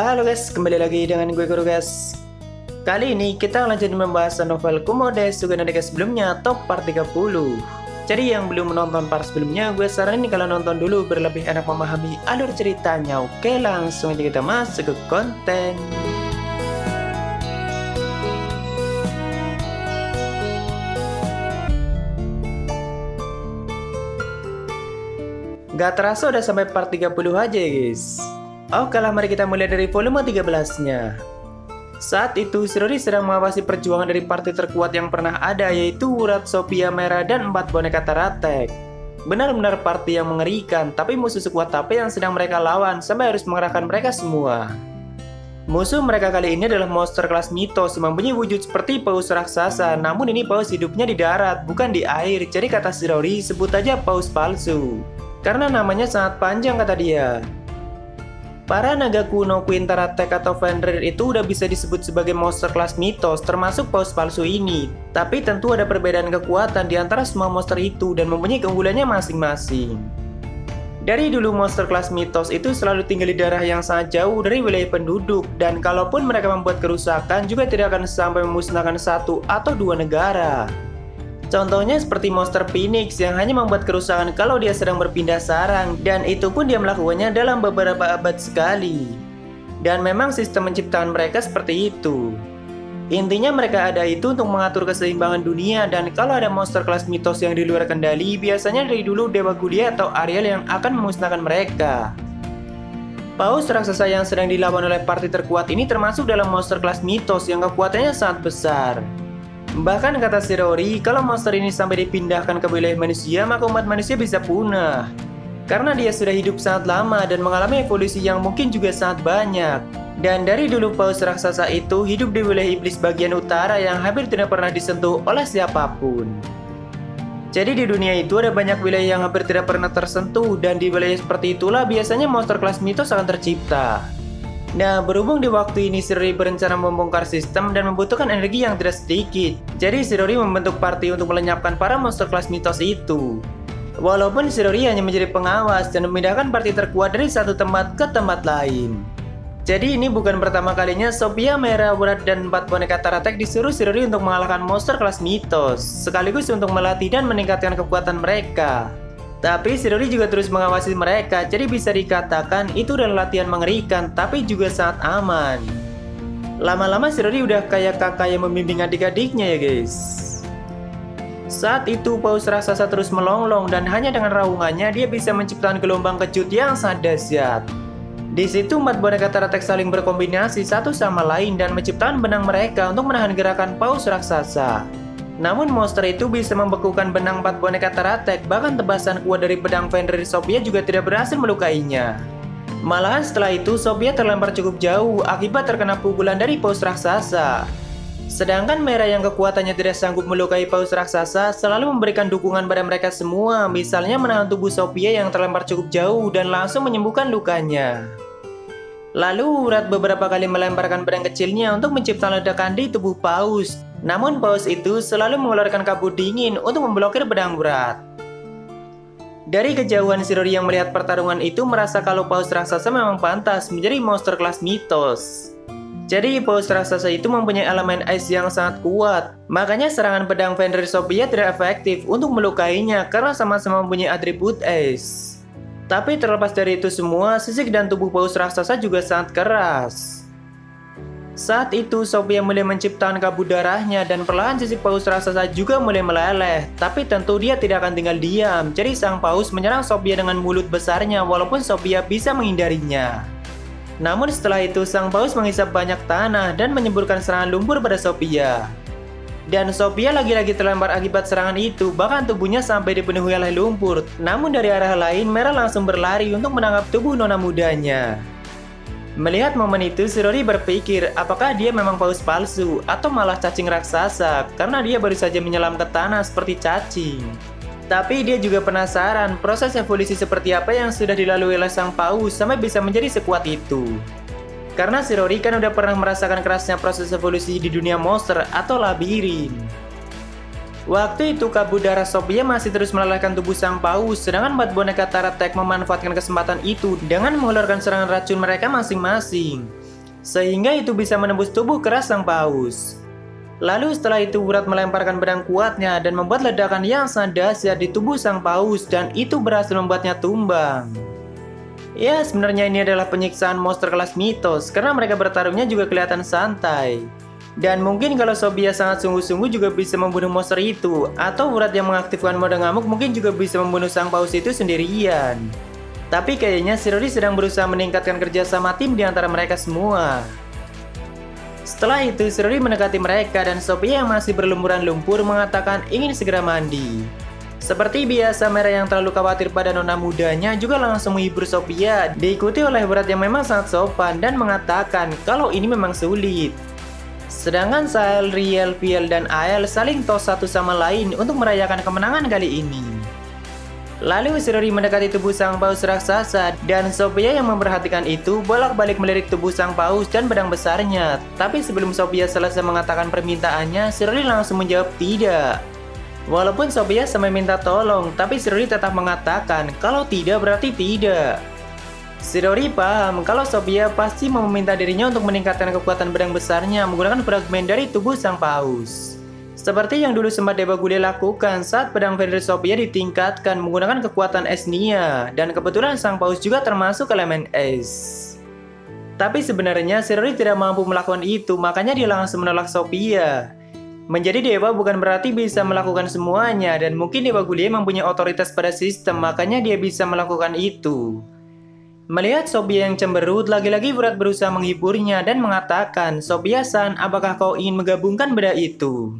Halo guys, kembali lagi dengan gue Guru guys. Kali ini kita lanjut membahas novel Komodo Suganadeka sebelumnya, top part 30. Jadi yang belum menonton part sebelumnya, gue saranin kalau nonton dulu biar lebih enak memahami alur ceritanya. Oke, langsung aja kita masuk ke konten. Gak terasa udah sampai part 30 aja ya guys. Oke lah, mari kita mulai dari volume 13-nya. Saat itu, Shirori sedang mengawasi perjuangan dari partai terkuat yang pernah ada, yaitu Urat, Sophia Merah, dan 4 boneka Taratek. Benar-benar partai yang mengerikan, tapi musuh sekuat apa yang sedang mereka lawan sampai harus mengerahkan mereka semua. Musuh mereka kali ini adalah monster kelas mitos yang mempunyai wujud seperti paus raksasa, namun ini paus hidupnya di darat, bukan di air. Jadi kata Shirori, sebut aja paus palsu. Karena namanya sangat panjang kata dia. Para naga kuno Queen Taratek atau Fenrir itu udah bisa disebut sebagai monster kelas mitos, termasuk paus palsu ini. Tapi tentu ada perbedaan kekuatan di antara semua monster itu dan mempunyai keunggulannya masing-masing. Dari dulu monster kelas mitos itu selalu tinggal di daerah yang sangat jauh dari wilayah penduduk, dan kalaupun mereka membuat kerusakan juga tidak akan sampai memusnahkan 1 atau 2 negara. Contohnya seperti monster Phoenix yang hanya membuat kerusakan kalau dia sedang berpindah sarang, dan itu pun dia melakukannya dalam beberapa abad sekali. Dan memang sistem penciptaan mereka seperti itu. Intinya mereka ada itu untuk mengatur keseimbangan dunia, dan kalau ada monster kelas mitos yang di luar kendali, biasanya dari dulu Dewa Gulia atau Ariel yang akan memusnahkan mereka. Paus raksasa yang sedang dilawan oleh partai terkuat ini termasuk dalam monster kelas mitos yang kekuatannya sangat besar. Bahkan kata Shirori, kalau monster ini sampai dipindahkan ke wilayah manusia, maka umat manusia bisa punah. Karena dia sudah hidup sangat lama dan mengalami evolusi yang mungkin juga sangat banyak. Dan dari dulu paus raksasa itu hidup di wilayah iblis bagian utara yang hampir tidak pernah disentuh oleh siapapun. Jadi di dunia itu ada banyak wilayah yang hampir tidak pernah tersentuh, dan di wilayah seperti itulah biasanya monster kelas mitos akan tercipta. Nah, berhubung di waktu ini Shirori berencana membongkar sistem dan membutuhkan energi yang tidak sedikit. Jadi Shirori membentuk party untuk melenyapkan para monster kelas mitos itu. Walaupun Shirori hanya menjadi pengawas dan memindahkan party terkuat dari satu tempat ke tempat lain. Jadi ini bukan pertama kalinya Sophia Merah, Urat, dan 4 boneka Taratek disuruh Shirori untuk mengalahkan monster kelas mitos, sekaligus untuk melatih dan meningkatkan kekuatan mereka. Tapi Shirori juga terus mengawasi mereka, jadi bisa dikatakan itu adalah latihan mengerikan, tapi juga sangat aman. Lama-lama Shirori udah kayak kakak yang membimbing adik-adiknya ya guys. Saat itu paus raksasa terus melonglong, dan hanya dengan raungannya dia bisa menciptakan gelombang kejut yang sangat dahsyat. Di situ 4 boneka Taratek saling berkombinasi satu sama lain dan menciptakan benang mereka untuk menahan gerakan paus raksasa. Namun monster itu bisa membekukan benang 4 boneka Taratek, bahkan tebasan kuat dari pedang Fenrir Sophia juga tidak berhasil melukainya. Malahan setelah itu Sophia terlempar cukup jauh akibat terkena pukulan dari paus raksasa. Sedangkan Merah yang kekuatannya tidak sanggup melukai paus raksasa selalu memberikan dukungan pada mereka semua, misalnya menahan tubuh Sophia yang terlempar cukup jauh dan langsung menyembuhkan lukanya. Lalu Urat beberapa kali melemparkan pedang kecilnya untuk menciptakan ledakan di tubuh paus. Namun paus itu selalu mengeluarkan kabut dingin untuk memblokir pedang Urat. Dari kejauhan Shirori yang melihat pertarungan itu merasa kalau paus raksasa memang pantas menjadi monster kelas mitos. Jadi paus raksasa itu mempunyai elemen ice yang sangat kuat. Makanya serangan pedang Fenrir Sophia tidak efektif untuk melukainya karena sama-sama mempunyai atribut ice. Tapi terlepas dari itu semua, sisik dan tubuh paus raksasa juga sangat keras. Saat itu Sophia mulai menciptakan kabut darahnya, dan perlahan sisik paus raksasa juga mulai meleleh. Tapi tentu dia tidak akan tinggal diam. Jadi sang paus menyerang Sophia dengan mulut besarnya walaupun Sophia bisa menghindarinya. Namun setelah itu sang paus menghisap banyak tanah dan menyemburkan serangan lumpur pada Sophia. Dan Sophia lagi-lagi terlempar akibat serangan itu, bahkan tubuhnya sampai dipenuhi oleh lumpur. Namun dari arah lain Merah langsung berlari untuk menangkap tubuh nona mudanya. Melihat momen itu, Shirori berpikir apakah dia memang paus palsu atau malah cacing raksasa, karena dia baru saja menyelam ke tanah seperti cacing. Tapi dia juga penasaran proses evolusi seperti apa yang sudah dilalui oleh sang paus sampai bisa menjadi sekuat itu. Karena Shirori kan udah pernah merasakan kerasnya proses evolusi di dunia monster atau labirin. Waktu itu kabut darah Sophia masih terus melelehkan tubuh sang paus, sedangkan 4 boneka Taratek memanfaatkan kesempatan itu dengan mengeluarkan serangan racun mereka masing-masing. sehingga itu bisa menembus tubuh keras sang paus. Lalu setelah itu Urat melemparkan pedang kuatnya dan membuat ledakan yang sangat dahsyat di tubuh sang paus dan itu berhasil membuatnya tumbang. Ya, sebenarnya ini adalah penyiksaan monster kelas mitos karena mereka bertarungnya juga kelihatan santai. Dan mungkin kalau Sophia sangat sungguh-sungguh juga bisa membunuh monster itu, atau Urat yang mengaktifkan mode ngamuk mungkin juga bisa membunuh sang paus itu sendirian. Tapi kayaknya Shirori sedang berusaha meningkatkan kerjasama tim di antara mereka semua. Setelah itu, Shirori mendekati mereka dan Sophia yang masih berlumuran lumpur mengatakan ingin segera mandi. Seperti biasa, Merah yang terlalu khawatir pada nona mudanya juga langsung menghibur Sophia, diikuti oleh Urat yang memang sangat sopan dan mengatakan kalau ini memang sulit. Sedangkan Sael, Riel, Viel, dan Ael saling tos satu sama lain untuk merayakan kemenangan kali ini. Lalu Shirori mendekati tubuh sang paus raksasa dan Sophia yang memperhatikan itu bolak-balik melirik tubuh sang paus dan pedang besarnya. Tapi sebelum Sophia selesai mengatakan permintaannya, Shirori langsung menjawab tidak. Walaupun Sophia sampai minta tolong, tapi Shirori tetap mengatakan kalau tidak berarti tidak. Shirori paham kalau Sophia pasti mau meminta dirinya untuk meningkatkan kekuatan pedang besarnya menggunakan fragmen dari tubuh sang paus. Seperti yang dulu sempat Debagule lakukan saat pedang Fenrir Sophia ditingkatkan menggunakan kekuatan es Nia, dan kebetulan sang paus juga termasuk elemen es. Tapi sebenarnya Shirori tidak mampu melakukan itu, makanya dia langsung menolak Sophia. Menjadi dewa bukan berarti bisa melakukan semuanya, dan mungkin Debagule mempunyai otoritas pada sistem, makanya dia bisa melakukan itu. Melihat Sophia yang cemberut, lagi-lagi Urat berusaha menghiburnya dan mengatakan, Sophia-san, apakah kau ingin menggabungkan benda itu?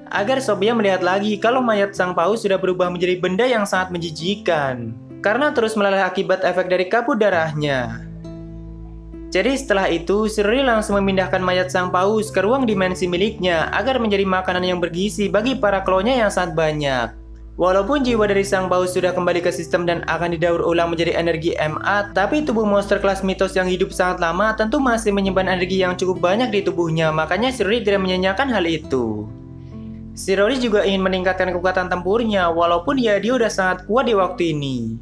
Agar Sophia melihat lagi kalau mayat sang paus sudah berubah menjadi benda yang sangat menjijikan karena terus meleleh akibat efek dari kabut darahnya. Jadi setelah itu, Shirori langsung memindahkan mayat sang paus ke ruang dimensi miliknya agar menjadi makanan yang bergizi bagi para klonnya yang sangat banyak. Walaupun jiwa dari sang paus sudah kembali ke sistem dan akan didaur ulang menjadi energi MA, tapi tubuh monster kelas mitos yang hidup sangat lama tentu masih menyimpan energi yang cukup banyak di tubuhnya, makanya Shirori tidak menyanyiakan hal itu. Shirori juga ingin meningkatkan kekuatan tempurnya, walaupun ya dia udah sangat kuat di waktu ini.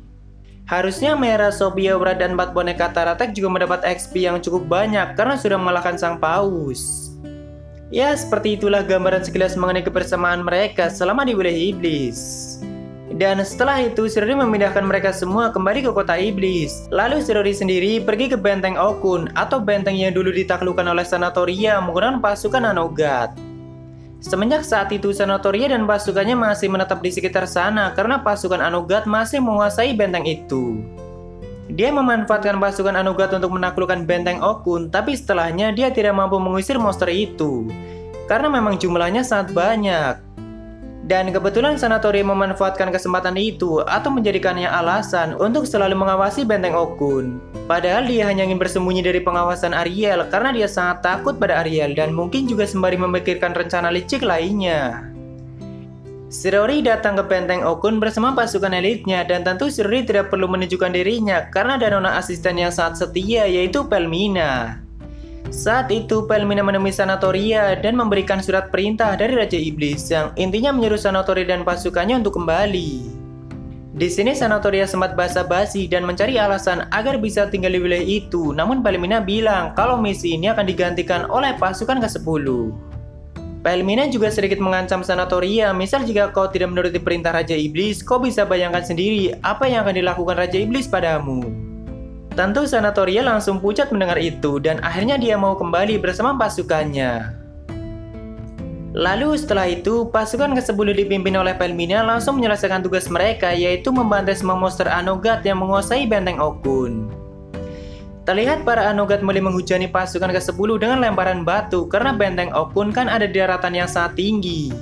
Harusnya Merah, Sophia, Urat, dan 4 boneka Taratek juga mendapat XP yang cukup banyak karena sudah mengalahkan sang paus. Ya, seperti itulah gambaran sekilas mengenai kebersamaan mereka selama di wilayah iblis. Dan setelah itu, Shirori memindahkan mereka semua kembali ke kota iblis. Lalu Shirori sendiri pergi ke benteng Okun, atau benteng yang dulu ditaklukkan oleh Sanatoria menggunakan pasukan Anogat. Semenjak saat itu, Sanatoria dan pasukannya masih menetap di sekitar sana karena pasukan Anogat masih menguasai benteng itu. Dia memanfaatkan pasukan Anogat untuk menaklukkan benteng Okun, tapi setelahnya dia tidak mampu mengusir monster itu karena memang jumlahnya sangat banyak. Dan kebetulan Sanatoria memanfaatkan kesempatan itu atau menjadikannya alasan untuk selalu mengawasi benteng Okun. Padahal dia hanya ingin bersembunyi dari pengawasan Ariel karena dia sangat takut pada Ariel dan mungkin juga sembari memikirkan rencana licik lainnya. Shirori datang ke benteng Okun bersama pasukan elitnya dan tentu Shirori tidak perlu menunjukkan dirinya karena ada nona asisten yang sangat setia yaitu Pelmina. Saat itu Pelmina menemui Sanatoria dan memberikan surat perintah dari Raja Iblis yang intinya menyuruh Sanatoria dan pasukannya untuk kembali. Di sini Sanatoria sempat basa-basi dan mencari alasan agar bisa tinggal di wilayah itu, namun Pelmina bilang kalau misi ini akan digantikan oleh pasukan ke-10. Pelmina juga sedikit mengancam Sanatoria, misal jika kau tidak menuruti perintah Raja Iblis, kau bisa bayangkan sendiri apa yang akan dilakukan Raja Iblis padamu. Tentu Sanatoria langsung pucat mendengar itu dan akhirnya dia mau kembali bersama pasukannya. Lalu setelah itu, pasukan ke-10 dipimpin oleh Pelmina langsung menyelesaikan tugas mereka yaitu membantai semua monster Anogat yang menguasai benteng Okun. Terlihat para Anogat mulai menghujani pasukan ke-10 dengan lemparan batu karena benteng Okun kan ada di daratan yang sangat tinggi.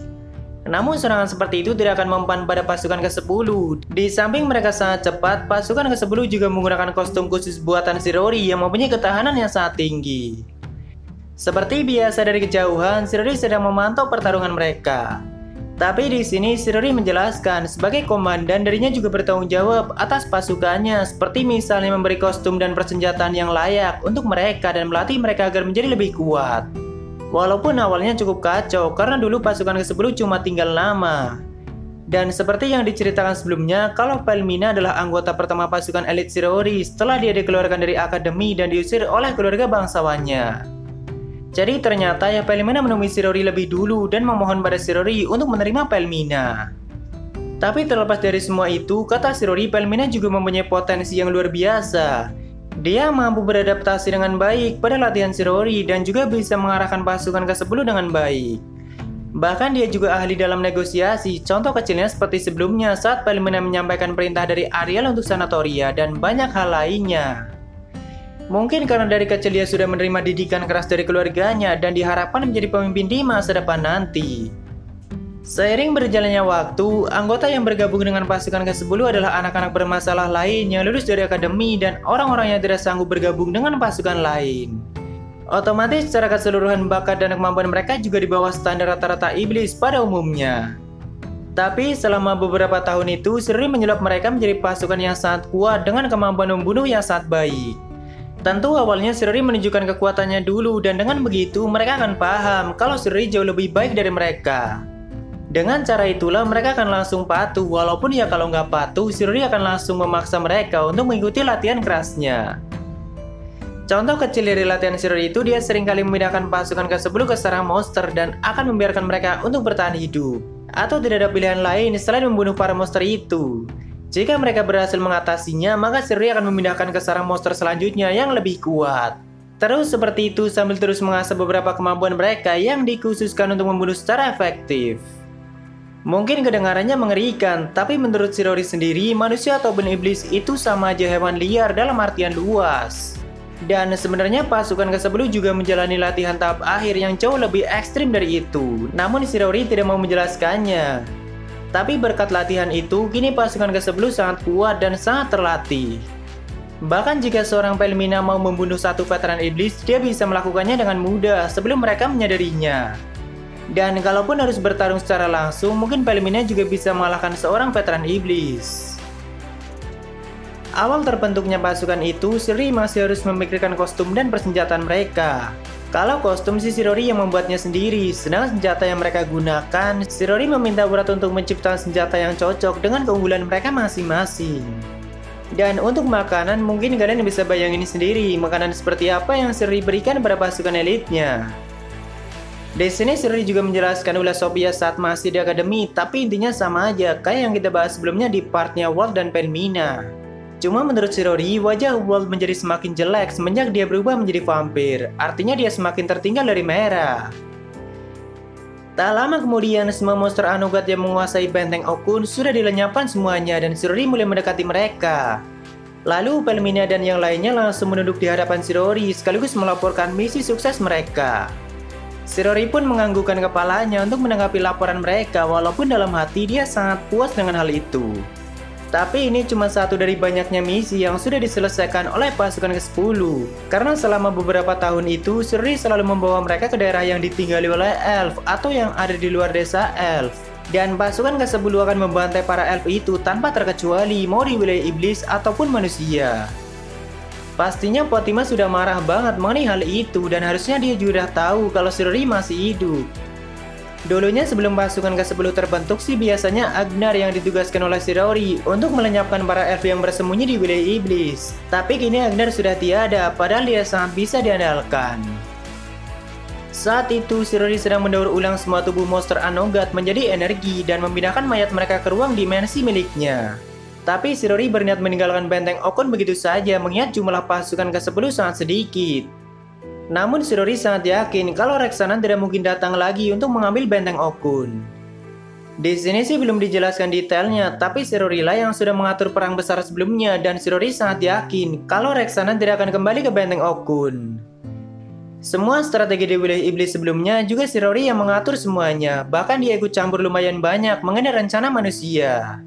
Namun serangan seperti itu tidak akan mempan pada pasukan ke-10. Di samping mereka sangat cepat, pasukan ke-10 juga menggunakan kostum khusus buatan Shirori yang mempunyai ketahanan yang sangat tinggi. Seperti biasa dari kejauhan, Shirori sedang memantau pertarungan mereka. Tapi di sini Shirori menjelaskan sebagai komandan dirinya juga bertanggung jawab atas pasukannya, seperti misalnya memberi kostum dan persenjataan yang layak untuk mereka dan melatih mereka agar menjadi lebih kuat. Walaupun awalnya cukup kacau karena dulu pasukan ke-10 cuma tinggal nama. Dan seperti yang diceritakan sebelumnya, kalau Pelmina adalah anggota pertama pasukan elit Shirori setelah dia dikeluarkan dari akademi dan diusir oleh keluarga bangsawannya. Jadi ternyata ya Pelmina menemui Shirori lebih dulu dan memohon pada Shirori untuk menerima Pelmina. Tapi terlepas dari semua itu, kata Shirori, Pelmina juga mempunyai potensi yang luar biasa. Dia mampu beradaptasi dengan baik pada latihan Shirori dan juga bisa mengarahkan pasukan ke-10 dengan baik. Bahkan dia juga ahli dalam negosiasi, contoh kecilnya seperti sebelumnya saat Pelmina menyampaikan perintah dari Ariel untuk Sanatoria dan banyak hal lainnya. Mungkin karena dari kecil dia sudah menerima didikan keras dari keluarganya dan diharapkan menjadi pemimpin di masa depan nanti. Seiring berjalannya waktu, anggota yang bergabung dengan pasukan ke-10 adalah anak-anak bermasalah lain yang lulus dari akademi dan orang-orang yang tidak sanggup bergabung dengan pasukan lain. Otomatis secara keseluruhan bakat dan kemampuan mereka juga di bawah standar rata-rata iblis pada umumnya. Tapi selama beberapa tahun itu, Shirori menyulap mereka menjadi pasukan yang sangat kuat dengan kemampuan membunuh yang sangat baik. Tentu awalnya Shirori menunjukkan kekuatannya dulu dan dengan begitu mereka akan paham kalau Shirori jauh lebih baik dari mereka. Dengan cara itulah mereka akan langsung patuh, walaupun ya kalau nggak patuh, Shirori akan langsung memaksa mereka untuk mengikuti latihan kerasnya. Contoh kecil dari latihan Shirori itu, dia seringkali memindahkan pasukan ke-10 ke sarang monster dan akan membiarkan mereka untuk bertahan hidup. Atau tidak ada pilihan lain selain membunuh para monster itu. Jika mereka berhasil mengatasinya, maka Shirori akan memindahkan ke sarang monster selanjutnya yang lebih kuat. Terus seperti itu sambil terus mengasah beberapa kemampuan mereka yang dikhususkan untuk membunuh secara efektif. Mungkin kedengarannya mengerikan, tapi menurut Shirori sendiri, manusia ataupun iblis itu sama aja hewan liar dalam artian luas. Dan sebenarnya pasukan ke-10 juga menjalani latihan tahap akhir yang jauh lebih ekstrim dari itu. Namun Shirori tidak mau menjelaskannya. Tapi berkat latihan itu, kini pasukan ke-10 sangat kuat dan sangat terlatih. Bahkan jika seorang Pelmina mau membunuh satu veteran iblis, dia bisa melakukannya dengan mudah sebelum mereka menyadarinya. Dan kalaupun harus bertarung secara langsung, mungkin Pelmina juga bisa mengalahkan seorang veteran iblis. Awal terbentuknya pasukan itu, Shirori masih harus memikirkan kostum dan persenjataan mereka. Kalau kostum si Shirori yang membuatnya sendiri, sedangkan senjata yang mereka gunakan, Shirori meminta Urat untuk menciptakan senjata yang cocok dengan keunggulan mereka masing-masing. Dan untuk makanan, mungkin kalian bisa bayangin sendiri makanan seperti apa yang Shirori berikan pada pasukan elitnya. Di sini Shirori juga menjelaskan ulah Sophia saat masih di akademi, tapi intinya sama aja kayak yang kita bahas sebelumnya di partnya Walt dan Pelmina. Cuma menurut Shirori, wajah Walt menjadi semakin jelek semenjak dia berubah menjadi vampir. Artinya dia semakin tertinggal dari Mera. Tak lama kemudian, semua monster Anugat yang menguasai benteng Okun sudah dilenyapkan semuanya dan Shirori mulai mendekati mereka. Lalu Pelmina dan yang lainnya langsung menunduk di hadapan Shirori sekaligus melaporkan misi sukses mereka. Shirori pun menganggukkan kepalanya untuk menanggapi laporan mereka walaupun dalam hati dia sangat puas dengan hal itu. Tapi ini cuma satu dari banyaknya misi yang sudah diselesaikan oleh pasukan ke-10. Karena selama beberapa tahun itu, Shirori selalu membawa mereka ke daerah yang ditinggali oleh elf atau yang ada di luar desa elf. Dan pasukan ke-10 akan membantai para elf itu tanpa terkecuali mau di wilayah iblis ataupun manusia. Pastinya Fatima sudah marah banget mengenai hal itu dan harusnya dia juga tahu kalau Shirori masih hidup. Dulunya sebelum pasukan ke-10 terbentuk sih biasanya Agnar yang ditugaskan oleh Shirori untuk melenyapkan para elf yang bersembunyi di wilayah iblis. Tapi kini Agnar sudah tiada, padahal dia sangat bisa diandalkan. Saat itu Shirori sedang mendaur ulang semua tubuh monster Anogat menjadi energi dan memindahkan mayat mereka ke ruang dimensi miliknya. Tapi Shirori berniat meninggalkan benteng Okun begitu saja mengingat jumlah pasukan ke-10 sangat sedikit. Namun Shirori sangat yakin kalau Reksanan tidak mungkin datang lagi untuk mengambil benteng Okun. Di sini sih belum dijelaskan detailnya, tapi Shirori lah yang sudah mengatur perang besar sebelumnya dan Shirori sangat yakin kalau Reksanan tidak akan kembali ke benteng Okun. Semua strategi di wilayah iblis sebelumnya juga Shirori yang mengatur semuanya, bahkan dia ikut campur lumayan banyak mengenai rencana manusia.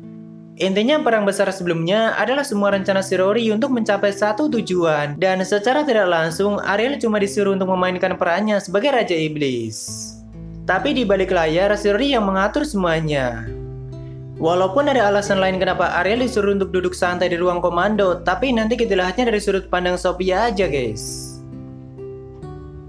Intinya perang besar sebelumnya adalah semua rencana Shirori untuk mencapai satu tujuan, dan secara tidak langsung Ariel cuma disuruh untuk memainkan perannya sebagai Raja Iblis. Tapi di balik layar Shirori yang mengatur semuanya. Walaupun ada alasan lain kenapa Ariel disuruh untuk duduk santai di ruang komando, tapi nanti kita lihatnya dari sudut pandang Sophia aja guys.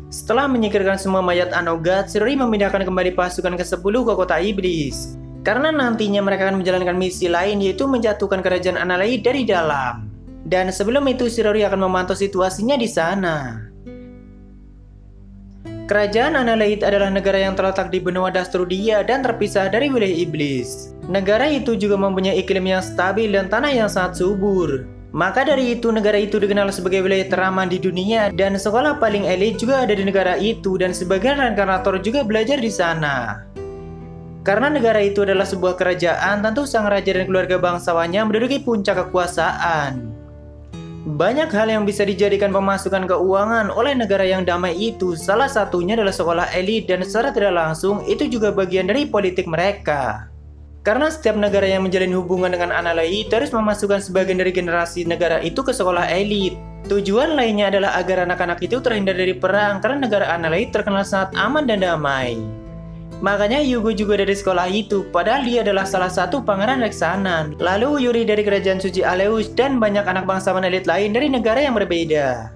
Setelah menyingkirkan semua mayat Anogat, Shirori memindahkan kembali pasukan ke-10 ke kota iblis. Karena nantinya mereka akan menjalankan misi lain, yaitu menjatuhkan kerajaan Analeit dari dalam. Dan sebelum itu Shirori akan memantau situasinya di sana. Kerajaan Analeit adalah negara yang terletak di benua Dastrudia dan terpisah dari wilayah iblis. Negara itu juga mempunyai iklim yang stabil dan tanah yang sangat subur. Maka dari itu negara itu dikenal sebagai wilayah teraman di dunia dan sekolah paling elit juga ada di negara itu dan sebagian reinkarnator juga belajar di sana. Karena negara itu adalah sebuah kerajaan, tentu sang raja dan keluarga bangsawannya menduduki puncak kekuasaan. Banyak hal yang bisa dijadikan pemasukan keuangan oleh negara yang damai itu. Salah satunya adalah sekolah elit dan secara tidak langsung itu juga bagian dari politik mereka. Karena setiap negara yang menjalin hubungan dengan Analeit harus memasukkan sebagian dari generasi negara itu ke sekolah elit. Tujuan lainnya adalah agar anak-anak itu terhindar dari perang karena negara Analeit terkenal sangat aman dan damai. Makanya Yugo juga dari sekolah itu, padahal dia adalah salah satu pangeran Reksanan. Lalu Yuri dari kerajaan suci Aleus dan banyak anak bangsawan elit lain dari negara yang berbeda.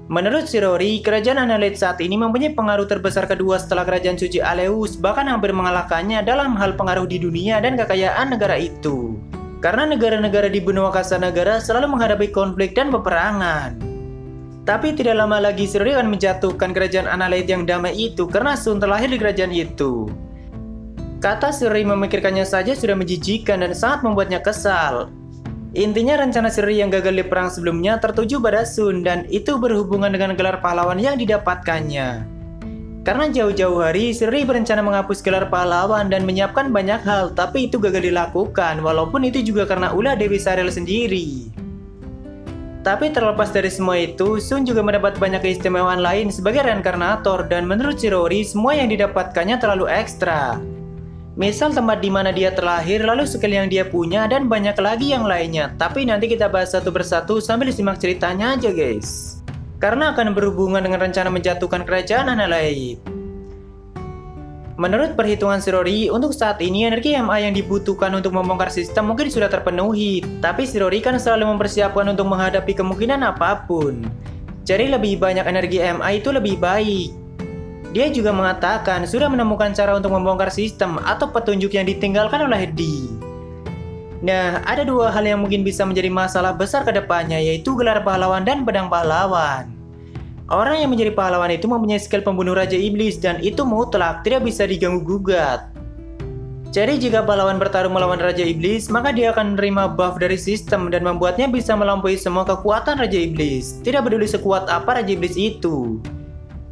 Menurut Shirori, kerajaan Analeit saat ini mempunyai pengaruh terbesar kedua setelah kerajaan suci Aleus, bahkan hampir mengalahkannya dalam hal pengaruh di dunia dan kekayaan negara itu. Karena negara-negara di benua Kasanagara selalu menghadapi konflik dan peperangan. Tapi tidak lama lagi Shirori akan menjatuhkan kerajaan Analeit yang damai itu karena Sun terlahir di kerajaan itu. Kata Shirori memikirkannya saja sudah menjijikan dan sangat membuatnya kesal. Intinya rencana Shirori yang gagal di perang sebelumnya tertuju pada Sun dan itu berhubungan dengan gelar pahlawan yang didapatkannya. Karena jauh-jauh hari Shirori berencana menghapus gelar pahlawan dan menyiapkan banyak hal, tapi itu gagal dilakukan walaupun itu juga karena ulah Dewi Sarel sendiri. Tapi terlepas dari semua itu, Sun juga mendapat banyak keistimewaan lain sebagai reinkarnator dan menurut Shirori semua yang didapatkannya terlalu ekstra. Misal tempat di mana dia terlahir, lalu skill yang dia punya dan banyak lagi yang lainnya. Tapi nanti kita bahas satu persatu sambil simak ceritanya aja guys. Karena akan berhubungan dengan rencana menjatuhkan kerajaan Analeit. Menurut perhitungan Shirori, untuk saat ini energi MA yang dibutuhkan untuk membongkar sistem mungkin sudah terpenuhi. Tapi Shirori kan selalu mempersiapkan untuk menghadapi kemungkinan apapun. Jadi lebih banyak energi MA itu lebih baik. Dia juga mengatakan sudah menemukan cara untuk membongkar sistem atau petunjuk yang ditinggalkan oleh Di. Nah, ada dua hal yang mungkin bisa menjadi masalah besar ke depannya, yaitu gelar pahlawan dan pedang pahlawan. Orang yang menjadi pahlawan itu mempunyai skill pembunuh Raja Iblis dan itu mutlak, tidak bisa diganggu-gugat. Jadi jika pahlawan bertarung melawan Raja Iblis, maka dia akan menerima buff dari sistem dan membuatnya bisa melampaui semua kekuatan Raja Iblis. Tidak peduli sekuat apa Raja Iblis itu.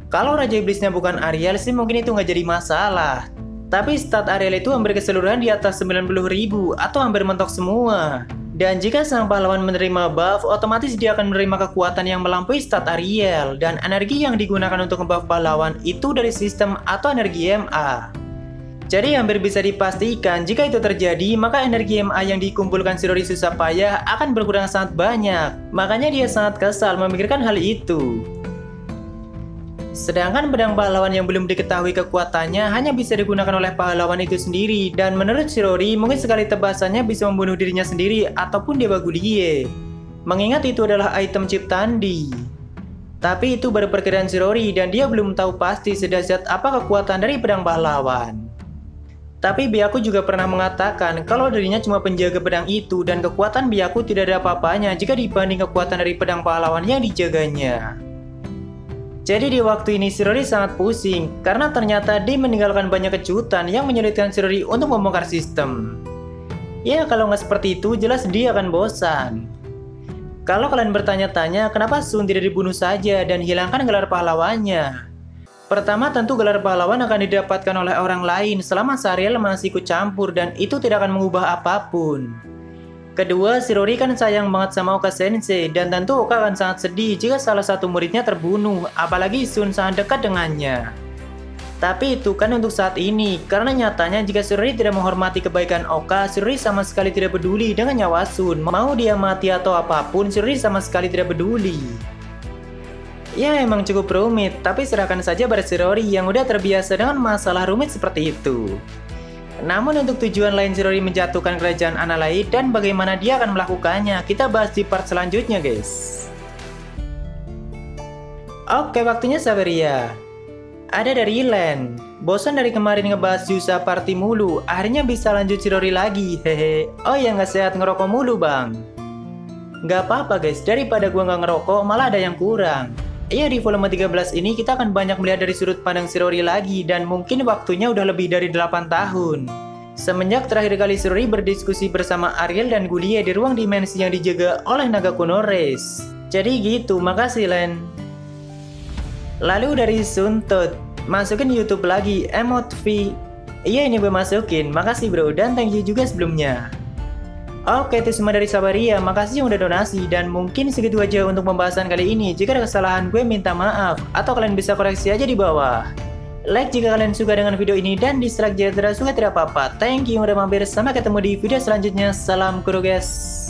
Kalau Raja Iblisnya bukan Ariel sih mungkin itu nggak jadi masalah. Tapi stat Ariel itu hampir keseluruhan di atas 90.000 atau hampir mentok semua. Dan jika sang pahlawan menerima buff, otomatis dia akan menerima kekuatan yang melampaui stat Ariel. Dan energi yang digunakan untuk ngebuff pahlawan itu dari sistem atau energi MA. Jadi hampir bisa dipastikan jika itu terjadi, maka energi MA yang dikumpulkan Shirori susah payah akan berkurang sangat banyak. Makanya dia sangat kesal memikirkan hal itu. Sedangkan pedang pahlawan yang belum diketahui kekuatannya hanya bisa digunakan oleh pahlawan itu sendiri. Dan menurut Shirori, mungkin sekali tebasannya bisa membunuh dirinya sendiri ataupun Dewa Gudie. Mengingat itu adalah item ciptaan Di. Tapi itu baru perkiraan Shirori dan dia belum tahu pasti sedahsyat apa kekuatan dari pedang pahlawan. Tapi Byaku juga pernah mengatakan kalau dirinya cuma penjaga pedang itu dan kekuatan Byaku tidak ada apa-apanya jika dibanding kekuatan dari pedang pahlawan yang dijaganya. Jadi di waktu ini Shirori sangat pusing karena ternyata dia meninggalkan banyak kejutan yang menyulitkan Shirori untuk membongkar sistem. Ya kalau nggak seperti itu jelas dia akan bosan. Kalau kalian bertanya-tanya kenapa Sun tidak dibunuh saja dan hilangkan gelar pahlawannya. Pertama tentu gelar pahlawan akan didapatkan oleh orang lain selama Sariel masih ikut campur dan itu tidak akan mengubah apapun. Kedua, Shirori kan sayang banget sama Oka Sensei dan tentu Oka akan sangat sedih jika salah satu muridnya terbunuh, apalagi Sun sangat dekat dengannya. Tapi itu kan untuk saat ini, karena nyatanya jika Shirori tidak menghormati kebaikan Oka, Shirori sama sekali tidak peduli dengan nyawa Sun. Mau dia mati atau apapun, Shirori sama sekali tidak peduli. Ya emang cukup rumit, tapi serahkan saja pada Shirori yang udah terbiasa dengan masalah rumit seperti itu. Namun untuk tujuan lain Shirori menjatuhkan kerajaan Analeit dan bagaimana dia akan melakukannya, kita bahas di part selanjutnya guys. Oke, waktunya Saberia. Ada dari Len. Bosan dari kemarin ngebahas Yusa Party mulu, akhirnya bisa lanjut Shirori lagi, hehe. Oh ya nggak sehat ngerokok mulu bang. Nggak apa-apa guys, daripada gua nggak ngerokok malah ada yang kurang. Iya, di volume 13 ini kita akan banyak melihat dari sudut pandang Shirori lagi dan mungkin waktunya udah lebih dari 8 tahun. Semenjak terakhir kali Shirori berdiskusi bersama Ariel dan Gulie di ruang dimensi yang dijaga oleh naga kuno Reis. Jadi gitu, makasih Len. Lalu dari Suntot, masukin YouTube lagi, emot V. Iya ini gue masukin, makasih bro, dan thank you juga sebelumnya. Oke, itu semua dari Sabaria, makasih yang udah donasi, dan mungkin segitu aja untuk pembahasan kali ini. Jika ada kesalahan gue minta maaf, atau kalian bisa koreksi aja di bawah. Like jika kalian suka dengan video ini, dan dislike jika tidak suka tidak apa-apa. Thank you yang udah mampir, sampai ketemu di video selanjutnya, salam kuru guys.